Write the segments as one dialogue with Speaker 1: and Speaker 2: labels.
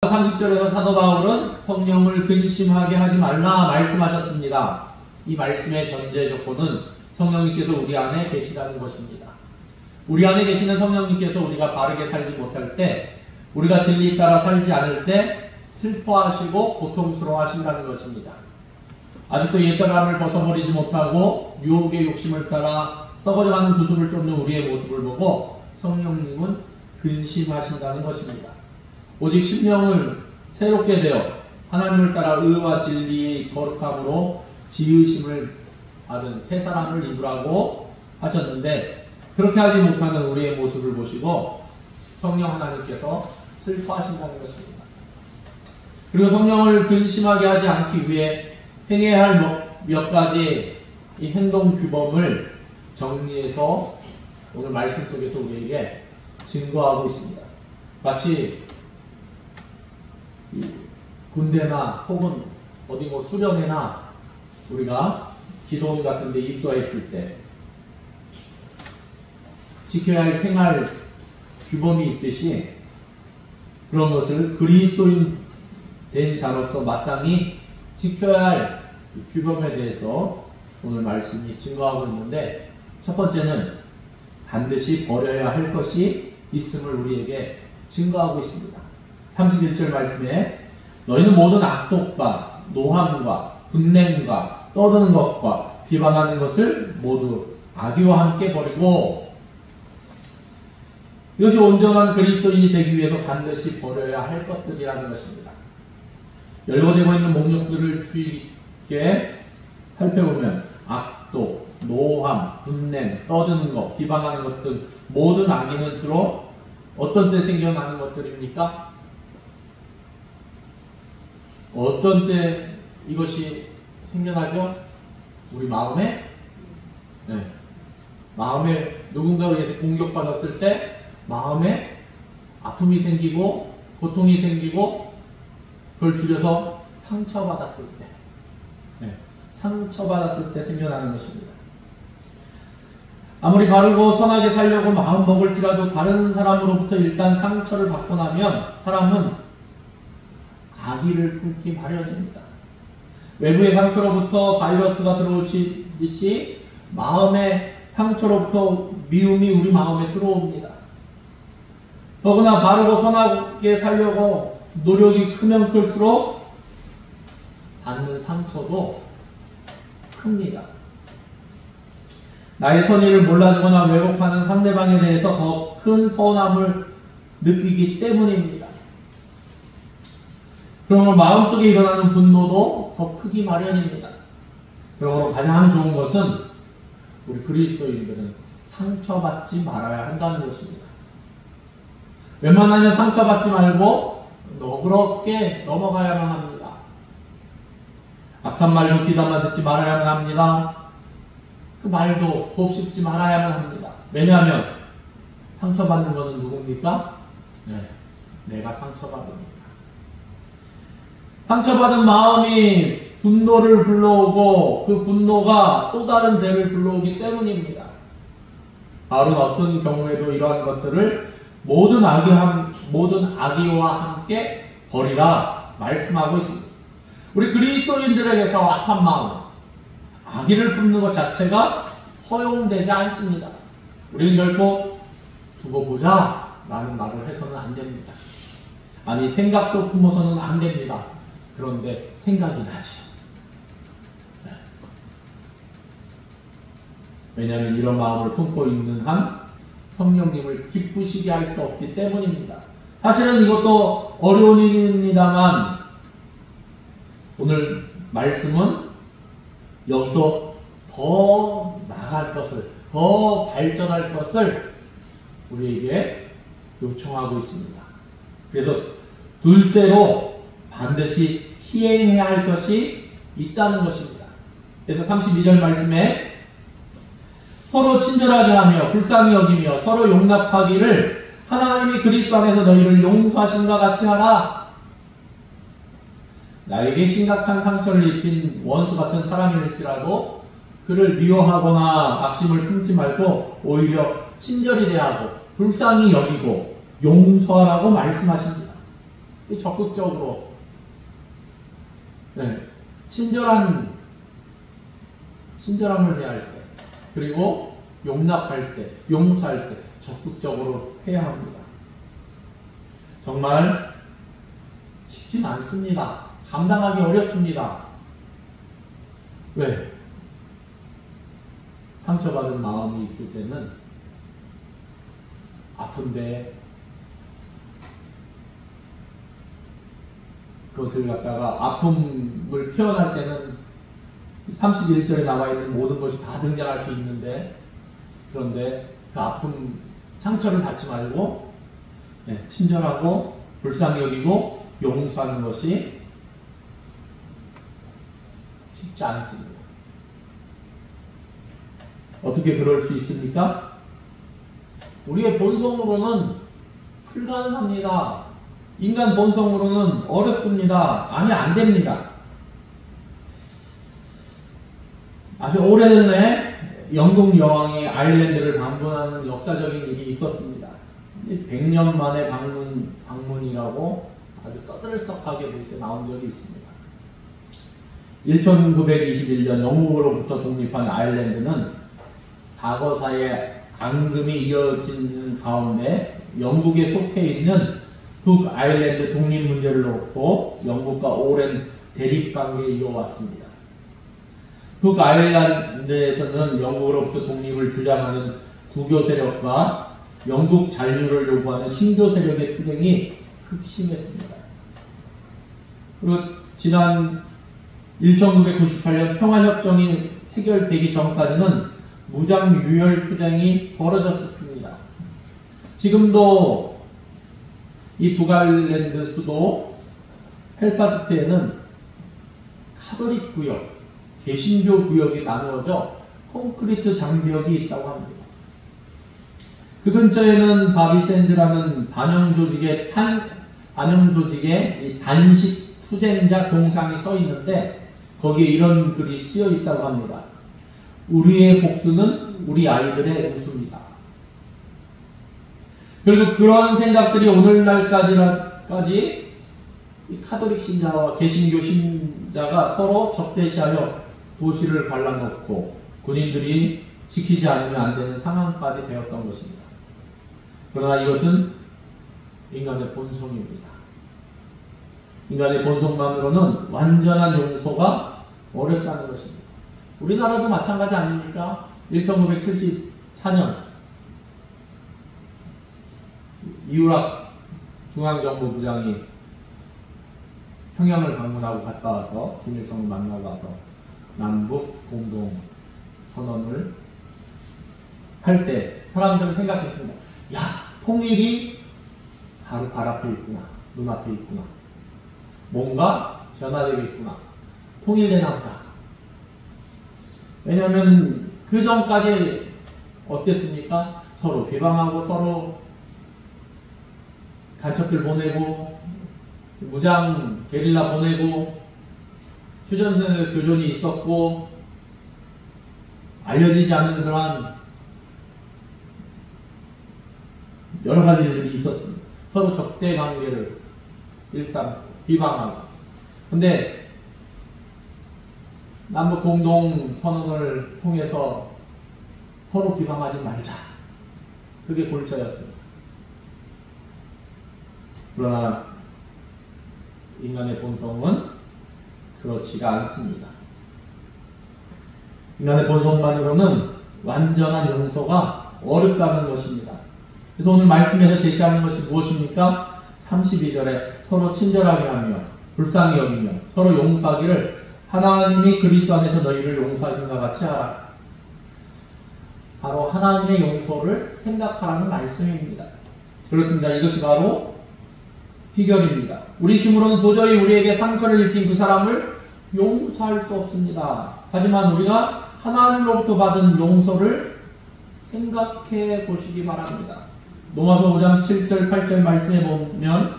Speaker 1: 30절에서 사도 바울은 성령을 근심하게 하지 말라 말씀하셨습니다. 이 말씀의 전제 조건은 성령님께서 우리 안에 계시다는 것입니다. 우리 안에 계시는 성령님께서 우리가 바르게 살지 못할 때, 우리가 진리에 따라 살지 않을 때 슬퍼하시고 고통스러워 하신다는 것입니다. 아직도 옛사람을 벗어버리지 못하고 유혹의 욕심을 따라 썩어져가는 구습을 쫓는 우리의 모습을 보고 성령님은 근심하신다는 것입니다. 오직 심령을 새롭게 되어 하나님을 따라 의와 진리의 거룩함으로 지으심을 받은 새 사람을 입으라고 하셨는데, 그렇게 하지 못하는 우리의 모습을 보시고 성령 하나님께서 슬퍼하신다는 것입니다. 그리고 성령을 근심하게 하지 않기 위해 행해야 할 몇 가지 이 행동 규범을 정리해서 오늘 말씀 속에서 우리에게 증거하고 있습니다. 마치 군대나 혹은 어디 수련회나 우리가 기도원 같은 데 입소했을 때 지켜야 할 생활 규범이 있듯이, 그런 것을 그리스도인 된 자로서 마땅히 지켜야 할 규범에 대해서 오늘 말씀이 증거하고 있는데, 첫 번째는 반드시 버려야 할 것이 있음을 우리에게 증거하고 있습니다. 31절 말씀에 너희는 모든 악독과 노함과 분냄과 떠드는 것과 비방하는 것을 모두 악의와 함께 버리고, 이것이 온전한 그리스도인이 되기 위해서 반드시 버려야 할 것들이라는 것입니다. 열거되고 있는 목록들을 주의 깊게 살펴보면 악독, 노함, 분냄, 떠드는 것, 비방하는 것 등 모든 악의는 주로 어떤 때 생겨나는 것들입니까? 어떤 때 이것이 생겨나죠? 우리 마음에? 네. 마음에 누군가에 의해서 공격받았을 때 마음에 아픔이 생기고 고통이 생기고, 그걸 줄여서 상처받았을 때, 네. 상처받았을 때 생겨나는 것입니다. 아무리 바르고 선하게 살려고 마음 먹을지라도 다른 사람으로부터 일단 상처를 받고 나면 사람은 악의를 품기 마련입니다. 외부의 상처로부터 바이러스가 들어오듯이 마음의 상처로부터 미움이 우리 마음에 들어옵니다. 더구나 바르고 선하게 살려고 노력이 크면 클수록 받는 상처도 큽니다. 나의 선의를 몰라주거나 왜곡하는 상대방에 대해서 더 큰 서운함을 느끼기 때문입니다. 그러므로 마음속에 일어나는 분노도 더 크기 마련입니다. 그러므로 가장 좋은 것은 우리 그리스도인들은 상처받지 말아야 한다는 것입니다. 웬만하면 상처받지 말고 너그럽게 넘어가야만 합니다. 악한 말로 귀담아 듣지 말아야만 합니다. 그 말도 곱씹지 말아야만 합니다. 왜냐하면 상처받는 것은 누굽니까? 네, 내가 상처받으니까. 상처받은 마음이 분노를 불러오고 그 분노가 또 다른 죄를 불러오기 때문입니다. 바울은 어떤 경우에도 이러한 것들을 모든 악의와 함께 버리라 말씀하고 있습니다. 우리 그리스도인들에게서 악한 마음, 악의를 품는 것 자체가 허용되지 않습니다. 우리는 결코 두고 보자 라는 말을 해서는 안 됩니다. 아니, 생각도 품어서는 안 됩니다. 그런데 생각이 나지. 왜냐하면 이런 마음을 품고 있는 한 성령님을 기쁘시게 할 수 없기 때문입니다. 사실은 이것도 어려운 일입니다만 오늘 말씀은 여기서 더 나아갈 것을, 더 발전할 것을 우리에게 요청하고 있습니다. 그래서 둘째로 반드시 시행해야 할 것이 있다는 것입니다. 그래서 32절 말씀에 서로 친절하게 하며 불쌍히 여기며 서로 용납하기를 하나님이 그리스도 안에서 너희를 용서하신과 같이 하라. 나에게 심각한 상처를 입힌 원수 같은 사람일지라도 그를 미워하거나 악심을 품지 말고 오히려 친절히 대하고 불쌍히 여기고 용서하라고 말씀하십니다. 적극적으로 친절함을 해야 할 때, 그리고 용납할 때, 용서할 때 적극적으로 해야 합니다. 정말 쉽진 않습니다. 감당하기 어렵습니다. 왜? 상처받은 마음이 있을 때는 아픈데 그것을 갖다가 아픔을 표현할 때는 31절에 나와 있는 모든 것이 다 등장할 수 있는데, 그런데 그 아픔, 상처를 받지 말고 친절하고 불쌍히 여기고 용서하는 것이 쉽지 않습니다. 어떻게 그럴 수 있습니까? 우리의 본성으로는 불가능합니다. 인간 본성으로는 어렵습니다. 아니, 안 됩니다. 아주 오래전에 영국 여왕이 아일랜드를 방문하는 역사적인 일이 있었습니다. 100년 만에 방문이라고 아주 떠들썩하게 글쎄 나온 적이 있습니다. 1921년 영국으로부터 독립한 아일랜드는 과거사의 앙금이 이어지는 가운데 영국에 속해 있는 북아일랜드 독립 문제를 놓고 영국과 오랜 대립관계에 이어왔습니다. 북아일랜드에서는 영국으로부터 독립을 주장하는 구교 세력과 영국 잔류를 요구하는 신교 세력의 투쟁이 극심했습니다. 그리고 지난 1998년 평화협정이 체결되기 전까지는 무장 유혈 투쟁이 벌어졌습니다. 지금도 이 북아일랜드 수도 헬파스트에는 카톨릭 구역, 개신교 구역이 나누어져 콘크리트 장벽이 있다고 합니다. 그 근처에는 바비샌드라는 반영 조직의 이 단식 투쟁자 동상이 서 있는데 거기에 이런 글이 쓰여 있다고 합니다. 우리의 복수는 우리 아이들의 웃음이다. 그리고 그런 생각들이 오늘날까지 이 카톨릭 신자와 개신교 신자가 서로 적대시하여 도시를 갈라놓고 군인들이 지키지 않으면 안 되는 상황까지 되었던 것입니다. 그러나 이것은 인간의 본성입니다. 인간의 본성만으로는 완전한 용서가 어렵다는 것입니다. 우리나라도 마찬가지 아닙니까? 1974년 이우락 중앙정보부장이 평양을 방문하고 갔다 와서 김일성을 만나고 와서 남북 공동 선언을 할 때 사람들은 생각했습니다. 야, 통일이 바로 발 앞에 있구나. 눈앞에 있구나. 뭔가 변화되겠구나. 통일되나 보다. 왜냐하면 그 전까지 어땠습니까? 서로 비방하고 서로 간첩들 보내고 무장 게릴라 보내고 휴전선에서 교전이 있었고 알려지지 않은 그러한 여러 가지 일들이 있었습니다. 서로 적대 관계를 일삼고 비방하고. 근데 남북 공동 선언을 통해서 서로 비방하지 말자. 그게 골자였습니다. 그러나 인간의 본성은 그렇지가 않습니다. 인간의 본성만으로는 완전한 용서가 어렵다는 것입니다. 그래서 오늘 말씀에서 제시하는 것이 무엇입니까? 32절에 서로 친절하게 하며 불쌍히 여기며 서로 용서하기를 하나님이 그리스도 안에서 너희를 용서하신 것 같이 하라. 바로 하나님의 용서를 생각하라는 말씀입니다. 그렇습니다. 이것이 바로 비결입니다. 우리 힘으로는 도저히 우리에게 상처를 입힌 그 사람을 용서할 수 없습니다. 하지만 우리가 하나님으로부터 받은 용서를 생각해 보시기 바랍니다. 로마서 5장 7절 8절 말씀에 보면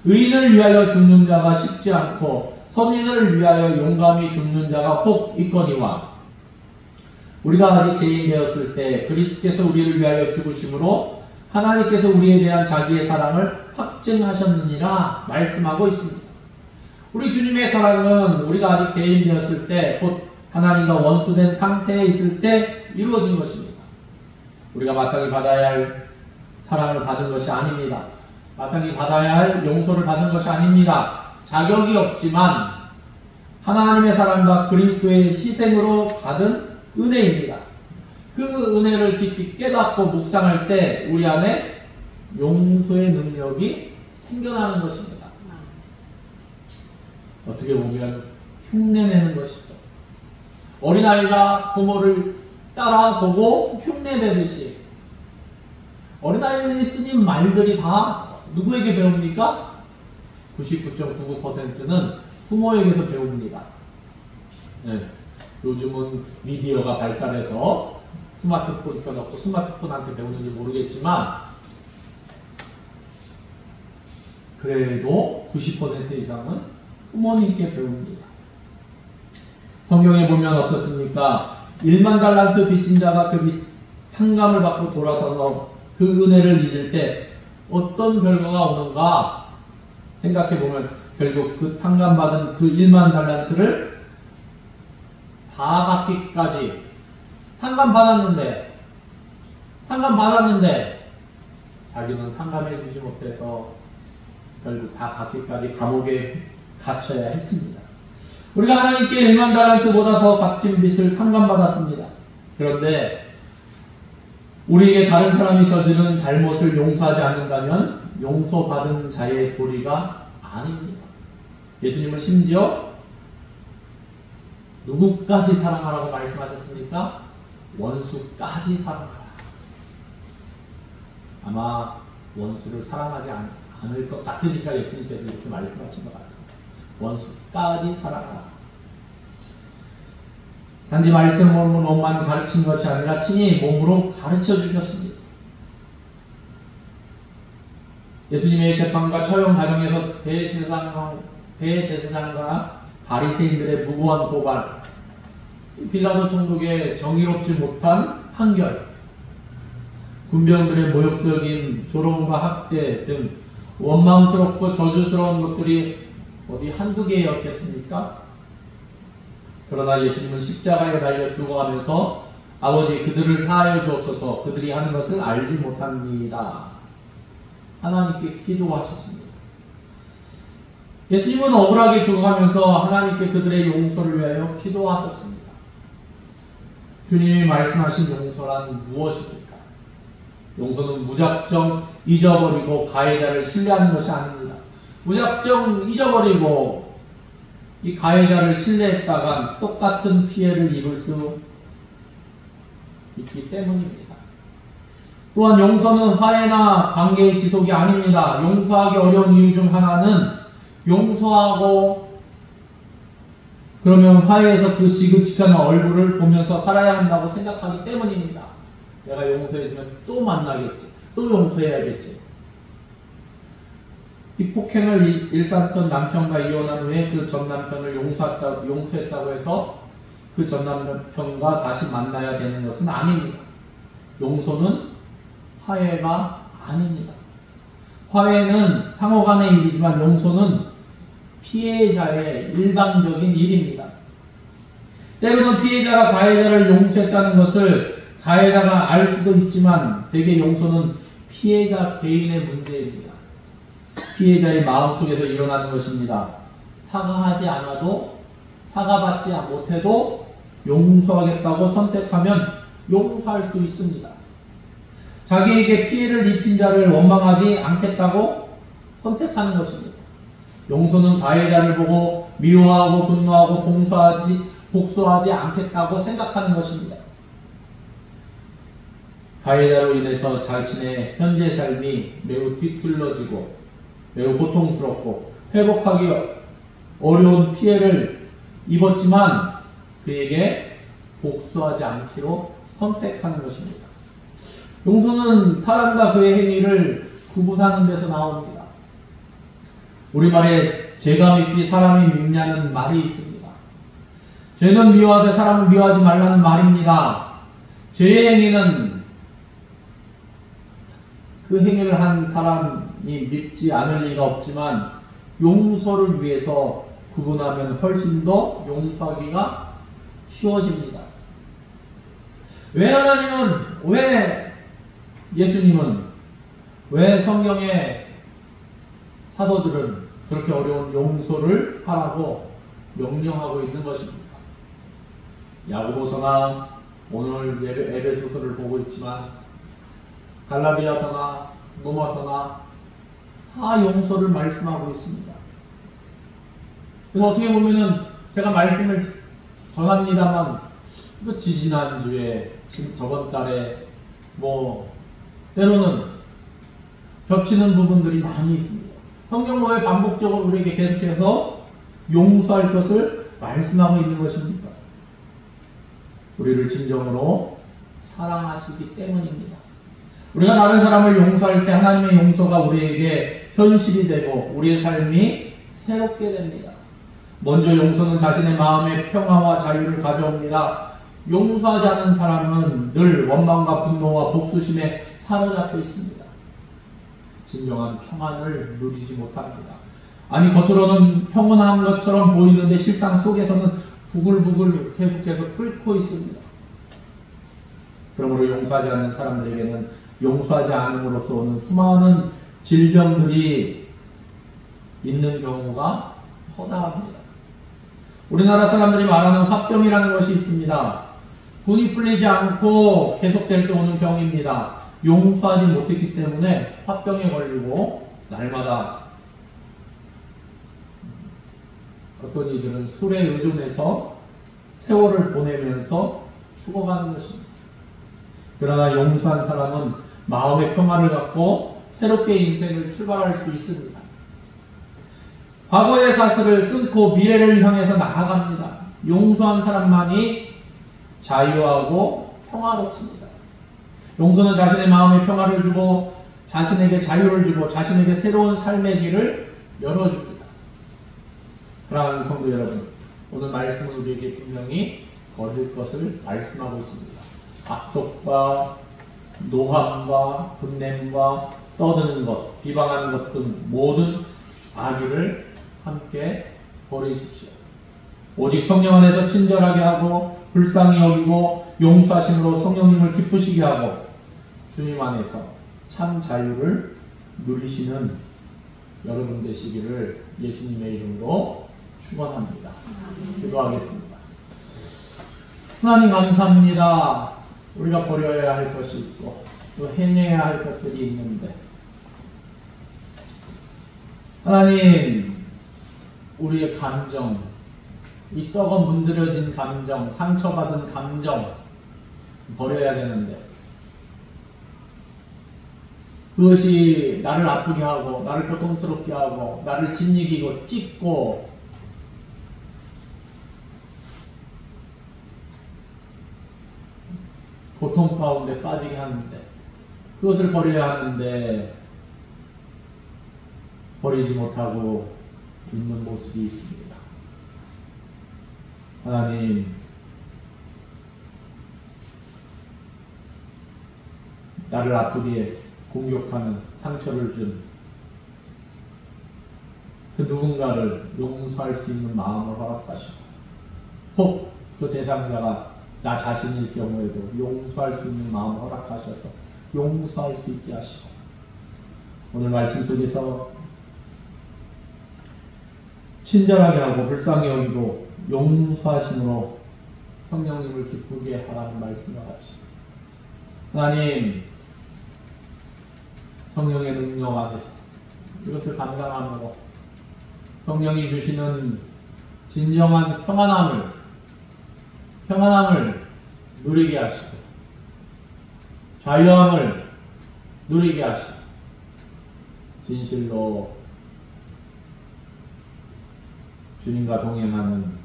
Speaker 1: 의인을 위하여 죽는 자가 쉽지 않고 선인을 위하여 용감히 죽는 자가 혹 있거니와 우리가 아직 죄인 되었을 때 그리스도께서 우리를 위하여 죽으심으로 하나님께서 우리에 대한 자기의 사랑을 확증하셨느니라 말씀하고 있습니다. 우리 주님의 사랑은 우리가 아직 개인되었을 때, 곧 하나님과 원수된 상태에 있을 때 이루어진 것입니다. 우리가 마땅히 받아야 할 사랑을 받은 것이 아닙니다. 마땅히 받아야 할 용서를 받은 것이 아닙니다. 자격이 없지만 하나님의 사랑과 그리스도의 희생으로 받은 은혜입니다. 그 은혜를 깊이 깨닫고 묵상할 때 우리 안에 용서의 능력이 생겨나는 것입니다. 어떻게 보면 흉내내는 것이죠. 어린아이가 부모를 따라보고 흉내내듯이 어린아이들이 쓰는 말들이 다 누구에게 배웁니까? 99.99%는 부모에게서 배웁니다. 네. 요즘은 미디어가 발달해서 스마트폰 켜놓고 스마트폰한테 배우는지 모르겠지만 그래도 90% 이상은 부모님께 배웁니다. 성경에 보면 어떻습니까? 1만 달란트 빚진 자가 그 탕감을 받고 돌아서서 그 은혜를 잊을 때 어떤 결과가 오는가 생각해보면 결국 그 탕감받은 그 1만 달란트를 다 갚기까지 탕감받았는데 자기는 탕감해주지 못해서 결국 다 갚기까지 감옥에 갇혀야 했습니다. 우리가 하나님께 1만 달란트보다 더 값진 빚을 탕감받았습니다. 그런데 우리에게 다른 사람이 저지른 잘못을 용서하지 않는다면 용서받은 자의 도리가 아닙니다. 예수님은 심지어 누구까지 사랑하라고 말씀하셨습니까? 원수까지 사랑하라. 아마 원수를 사랑하지 않을 것 같으니까 예수님께서 이렇게 말씀하신 것 같아요. 원수까지 사랑하라. 단지 말씀으로만 가르친 것이 아니라 친히 몸으로 가르쳐 주셨습니다. 예수님의 재판과 처형 과정에서 대제사장과 바리새인들의 무고한 고발, 빌라도 총독의 정의롭지 못한 판결, 군병들의 모욕적인 조롱과 학대 등 원망스럽고 저주스러운 것들이 어디 한두 개였겠습니까? 그러나 예수님은 십자가에 달려 죽어가면서 아버지 그들을 사하여 주옵소서 그들이 하는 것을 알지 못합니다. 하나님께 기도하셨습니다. 예수님은 억울하게 죽어가면서 하나님께 그들의 용서를 위하여 기도하셨습니다. 주님이 말씀하신 용서란 무엇입니까? 용서는 무작정 잊어버리고 가해자를 신뢰하는 것이 아닙니다. 무작정 잊어버리고 이 가해자를 신뢰했다간 똑같은 피해를 입을 수 있기 때문입니다. 또한 용서는 화해나 관계의 지속이 아닙니다. 용서하기 어려운 이유 중 하나는 용서하고 그러면 화해해서 그 지긋지긋한 얼굴을 보면서 살아야 한다고 생각하기 때문입니다. 내가 용서해주면 또 만나겠지. 또 용서해야겠지. 이 폭행을 일삼던 남편과 이혼한 후에 그 전 남편을 용서했다고 해서 그 전 남편과 다시 만나야 되는 것은 아닙니다. 용서는 화해가 아닙니다. 화해는 상호간의 일이지만 용서는 피해자의 일방적인 일입니다. 때로는 피해자가 가해자를 용서했다는 것을 가해자가 알 수도 있지만 대개 용서는 피해자 개인의 문제입니다. 피해자의 마음속에서 일어나는 것입니다. 사과하지 않아도 사과받지 못해도 용서하겠다고 선택하면 용서할 수 있습니다. 자기에게 피해를 입힌 자를 원망하지 않겠다고 선택하는 것입니다. 용서는 가해자를 보고 미워하고 분노하고 복수하지 않겠다고 생각하는 것입니다. 가해자로 인해서 자신의 현재 삶이 매우 뒤틀러지고 매우 고통스럽고 회복하기 어려운 피해를 입었지만 그에게 복수하지 않기로 선택하는 것입니다. 용서는 사람과 그의 행위를 구분하는 데서 나옵니다. 우리말에 죄가 밉기 사람이 밉냐는 말이 있습니다. 죄는 미워하되 사람을 미워하지 말라는 말입니다. 죄의 행위는 그 행위를 한 사람이 믿지 않을 리가 없지만 용서를 위해서 구분하면 훨씬 더 용서하기가 쉬워집니다. 왜 하나님은, 왜 예수님은, 왜 성경의 사도들은 그렇게 어려운 용서를 하라고 명령하고 있는 것입니까? 야고보서나 오늘 에베소서를 보고 있지만 갈라디아서나 로마서나 다 용서를 말씀하고 있습니다. 그래서 어떻게 보면은 제가 말씀을 전합니다만 지지난주에 저번 달에 때로는 겹치는 부분들이 많이 있습니다. 성경은 왜 반복적으로 우리에게 계속해서 용서할 것을 말씀하고 있는 것입니까? 우리를 진정으로 사랑하시기 때문입니다. 우리가 다른 사람을 용서할 때 하나님의 용서가 우리에게 현실이 되고 우리의 삶이 새롭게 됩니다. 먼저 용서는 자신의 마음의 평화와 자유를 가져옵니다. 용서하지 않은 사람은 늘 원망과 분노와 복수심에 사로잡혀 있습니다. 진정한 평안을 누리지 못합니다. 아니, 겉으로는 평온한 것처럼 보이는데 실상 속에서는 부글부글 계속해서 끓고 있습니다. 그러므로 용서하지 않는 사람들에게는 용서하지 않음으로써 오는 수많은 질병들이 있는 경우가 허다합니다. 우리나라 사람들이 말하는 화병이라는 것이 있습니다. 분이 풀리지 않고 계속될 때 오는 병입니다. 용서하지 못했기 때문에 화병에 걸리고 날마다 어떤 이들은 술에 의존해서 세월을 보내면서 죽어가는 것입니다. 그러나 용서한 사람은 마음의 평화를 갖고 새롭게 인생을 출발할 수 있습니다. 과거의 사슬을 끊고 미래를 향해서 나아갑니다. 용서한 사람만이 자유하고 평화롭습니다. 용서는 자신의 마음에 평화를 주고 자신에게 자유를 주고 자신에게 새로운 삶의 길을 열어줍니다. 사랑하는 성도 여러분, 오늘 말씀은 우리에게 분명히 버릴 것을 말씀하고 있습니다. 악독과 노함과 분냄과 떠드는 것, 비방하는 것 등 모든 악의를 함께 버리십시오. 오직 성령 안에서 친절하게 하고 불쌍히 여기고 용서하심으로 성령님을 기쁘시게 하고 주님 안에서 참 자유를 누리시는 여러분 되시기를 예수님의 이름으로 축원합니다. 기도하겠습니다. 하나님 감사합니다. 우리가 버려야 할 것이 있고 또 해내야 할 것들이 있는데 하나님, 우리의 감정, 이 썩어 문드러진 감정, 상처받은 감정 버려야 되는데 그것이 나를 아프게 하고 나를 고통스럽게 하고 나를 짓이기고 찢고 고통 가운데 빠지게 하는데 그것을 버려야 하는데 버리지 못하고 있는 모습이 있습니다. 하나님, 나를 아프게 공격하는 상처를 준 그 누군가를 용서할 수 있는 마음을 허락하시고 혹 그 대상자가 나 자신일 경우에도 용서할 수 있는 마음을 허락하셔서 용서할 수 있게 하시고 오늘 말씀 속에서 친절하게 하고 불쌍히 여기고 용서하심으로 성령님을 기쁘게 하라는 말씀과 같이 하나님 성령의 능력 안에서 이것을 감당함으로 성령이 주시는 진정한 평안함을 누리게 하시고 자유함을 누리게 하시고 진실로 주님과 동행하는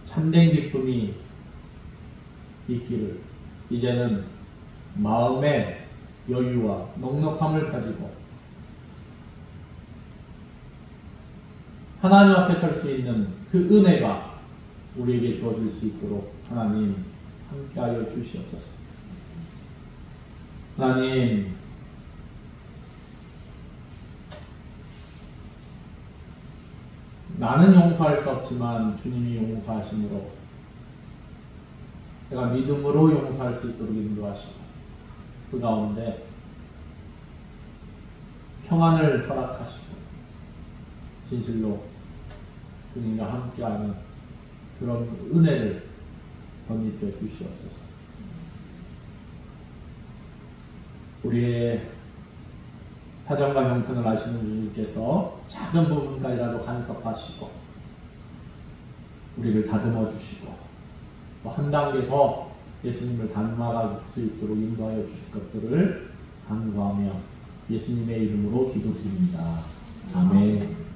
Speaker 1: 참된 기쁨이 있기를 이제는 마음의 여유와 넉넉함을 가지고 하나님 앞에 설 수 있는 그 은혜가 우리에게 주어질 수 있도록 하나님 함께하여 주시옵소서. 하나님, 나는 용서할 수 없지만 주님이 용서하심으로 내가 믿음으로 용서할 수 있도록 인도하시고 그 가운데 평안을 허락하시고 진실로 주님과 함께하는 그런 은혜를 건립해 주시옵소서. 우리의 사정과 형편을 아시는 주님께서 작은 부분까지라도 간섭하시고 우리를 다듬어 주시고 또 한 단계 더 예수님을 닮아갈 수 있도록 인도하여 주실 것들을 간구하며 예수님의 이름으로 기도드립니다. 아멘.